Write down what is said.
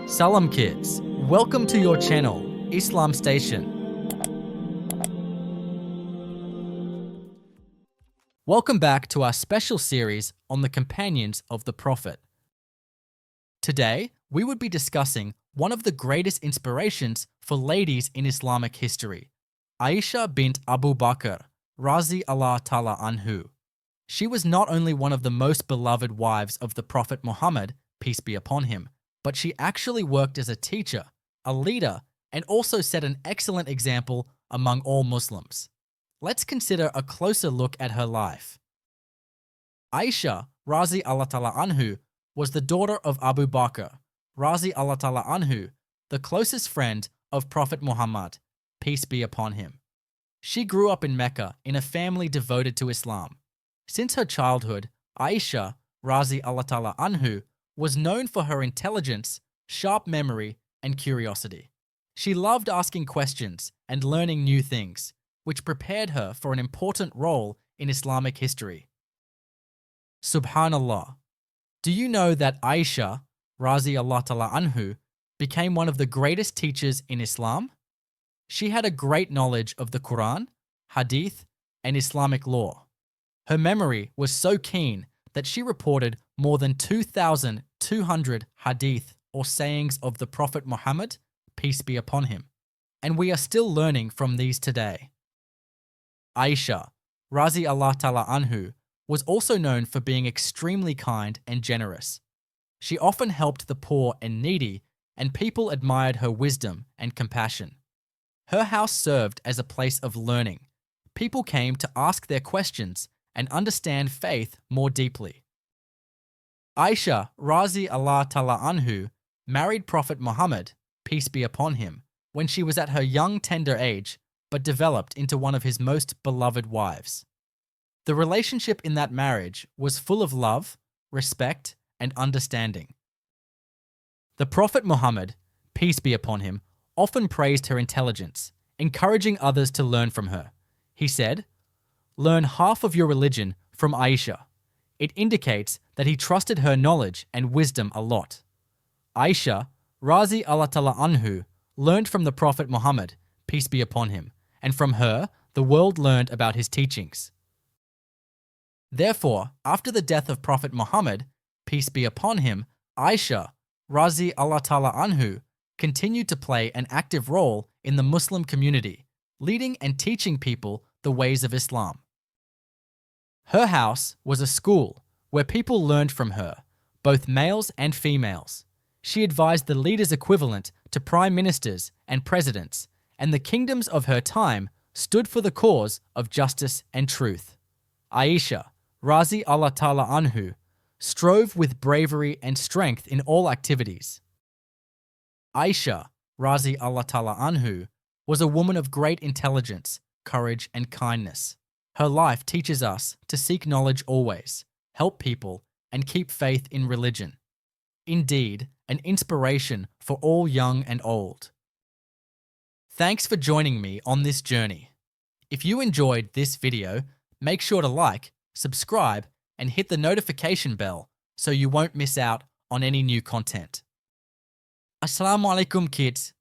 Salam kids, welcome to your channel, Islam Station. Welcome back to our special series on the companions of the Prophet. Today, we would be discussing one of the greatest inspirations for ladies in Islamic history, Aisha Bint Abu Bakr, Razi Allah Tala Anhu. She was not only one of the most beloved wives of the Prophet Muhammad, peace be upon him, but she actually worked as a teacher, a leader, and also set an excellent example among all Muslims. Let's consider a closer look at her life. Aisha, Razi Allah Tala Anhu, was the daughter of Abu Bakr, Razi Allah Tala Anhu, the closest friend of Prophet Muhammad, peace be upon him. She grew up in Mecca in a family devoted to Islam. Since her childhood, Aisha, Razi Allah Tala Anhu, was known for her intelligence, sharp memory, and curiosity. She loved asking questions and learning new things, which prepared her for an important role in Islamic history. Subhanallah. Do you know that Aisha, Razi Allah Tala Anhu, became one of the greatest teachers in Islam? She had a great knowledge of the Quran, Hadith, and Islamic law. Her memory was so keen that she reported more than 2,200 hadith or sayings of the Prophet Muhammad, peace be upon him, and we are still learning from these today. Aisha, Razi Allah Tala Anhu, was also known for being extremely kind and generous. She often helped the poor and needy, and people admired her wisdom and compassion. Her house served as a place of learning. People came to ask their questions and understand faith more deeply. Aisha, Razi Allah Tala Anhu, married Prophet Muhammad, peace be upon him, when she was at her young tender age, but developed into one of his most beloved wives. The relationship in that marriage was full of love, respect, and understanding. The Prophet Muhammad, peace be upon him, often praised her intelligence, encouraging others to learn from her. He said, "Learn half of your religion from Aisha." It indicates that he trusted her knowledge and wisdom a lot. Aisha, Razi Allah Tala Anhu, learned from the Prophet Muhammad, peace be upon him, and from her, the world learned about his teachings. Therefore, after the death of Prophet Muhammad, peace be upon him, Aisha, Razi Allah Tala Anhu, continued to play an active role in the Muslim community, leading and teaching people the ways of Islam. Her house was a school where people learned from her, both males and females. She advised the leaders equivalent to prime ministers and presidents, and the kingdoms of her time stood for the cause of justice and truth. Aisha, Razi Allah Tala Anhu, strove with bravery and strength in all activities. Aisha, Razi Allah Tala Anhu, was a woman of great intelligence, courage, and kindness. Her life teaches us to seek knowledge always, help people, and keep faith in religion. Indeed, an inspiration for all young and old. Thanks for joining me on this journey. If you enjoyed this video, make sure to like, subscribe, and hit the notification bell so you won't miss out on any new content. Assalamu alaikum kids.